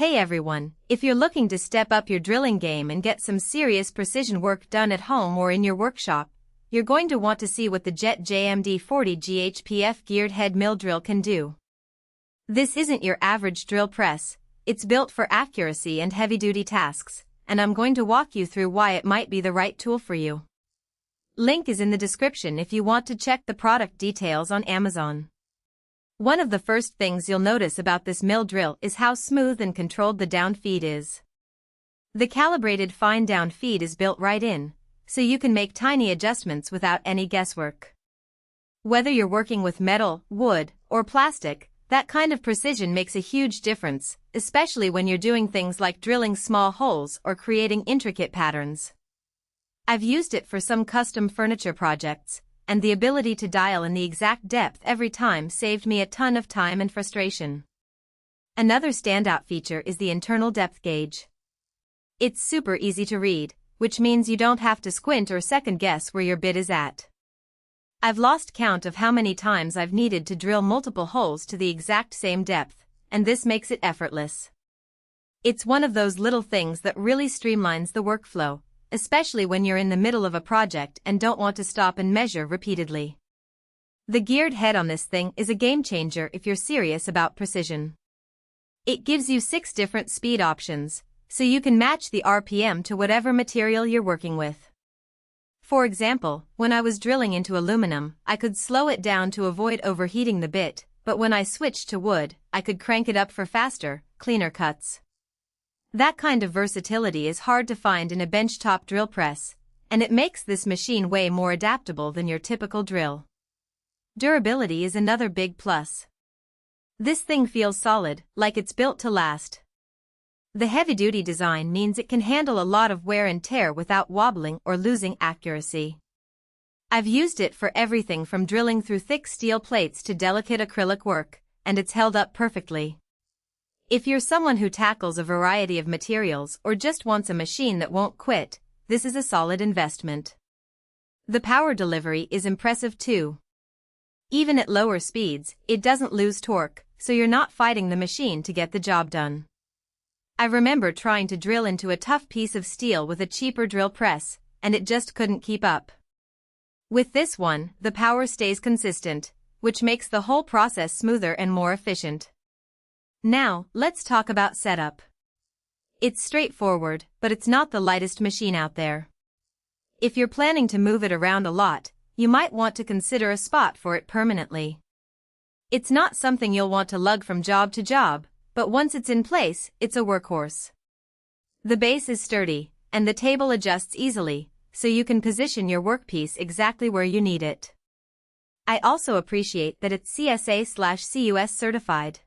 Hey everyone, if you're looking to step up your drilling game and get some serious precision work done at home or in your workshop, you're going to want to see what the JMD-40GHPF Geared Head Mill drill can do. This isn't your average drill press, it's built for accuracy and heavy-duty tasks, and I'm going to walk you through why it might be the right tool for you. Link is in the description if you want to check the product details on Amazon. One of the first things you'll notice about this mill drill is how smooth and controlled the down feed is. The calibrated fine down feed is built right in, so you can make tiny adjustments without any guesswork. Whether you're working with metal, wood, or plastic, that kind of precision makes a huge difference, especially when you're doing things like drilling small holes or creating intricate patterns. I've used it for some custom furniture projects, and the ability to dial in the exact depth every time saved me a ton of time and frustration. Another standout feature is the internal depth gauge. It's super easy to read, which means you don't have to squint or second guess where your bit is at. I've lost count of how many times I've needed to drill multiple holes to the exact same depth, and this makes it effortless. It's one of those little things that really streamlines the workflow, especially when you're in the middle of a project and don't want to stop and measure repeatedly. The geared head on this thing is a game changer if you're serious about precision. It gives you 6 different speed options, so you can match the RPM to whatever material you're working with. For example, when I was drilling into aluminum, I could slow it down to avoid overheating the bit, but when I switched to wood, I could crank it up for faster, cleaner cuts. That kind of versatility is hard to find in a benchtop drill press, and it makes this machine way more adaptable than your typical drill. Durability is another big plus. This thing feels solid, like it's built to last. The heavy-duty design means it can handle a lot of wear and tear without wobbling or losing accuracy. I've used it for everything from drilling through thick steel plates to delicate acrylic work, and it's held up perfectly. If you're someone who tackles a variety of materials or just wants a machine that won't quit, this is a solid investment. The power delivery is impressive too. Even at lower speeds, it doesn't lose torque, so you're not fighting the machine to get the job done. I remember trying to drill into a tough piece of steel with a cheaper drill press, and it just couldn't keep up. With this one, the power stays consistent, which makes the whole process smoother and more efficient. Now, let's talk about setup. It's straightforward, but it's not the lightest machine out there. If you're planning to move it around a lot, you might want to consider a spot for it permanently. It's not something you'll want to lug from job to job, but once it's in place, it's a workhorse. The base is sturdy, and the table adjusts easily, so you can position your workpiece exactly where you need it. I also appreciate that it's CSA/CUS certified.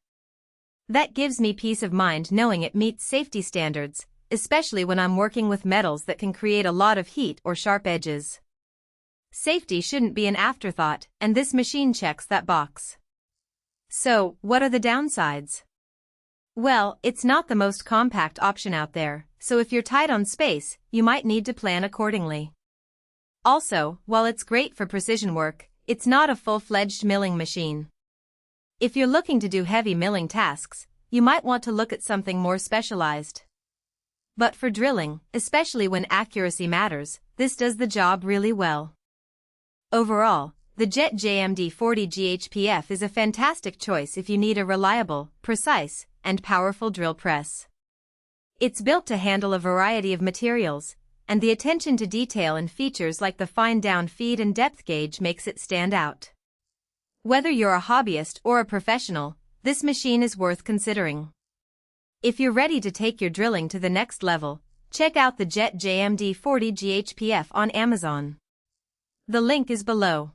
That gives me peace of mind knowing it meets safety standards, especially when I'm working with metals that can create a lot of heat or sharp edges. Safety shouldn't be an afterthought, and this machine checks that box. So, what are the downsides? Well, it's not the most compact option out there, so if you're tight on space, you might need to plan accordingly. Also, while it's great for precision work, it's not a full-fledged milling machine. If you're looking to do heavy milling tasks, you might want to look at something more specialized. But for drilling, especially when accuracy matters, this does the job really well. Overall, the JMD-40GHPF is a fantastic choice if you need a reliable, precise, and powerful drill press. It's built to handle a variety of materials, and the attention to detail and features like the fine down feed and depth gauge makes it stand out. Whether you're a hobbyist or a professional, this machine is worth considering. If you're ready to take your drilling to the next level, check out the JMD-40GHPF on Amazon. The link is below.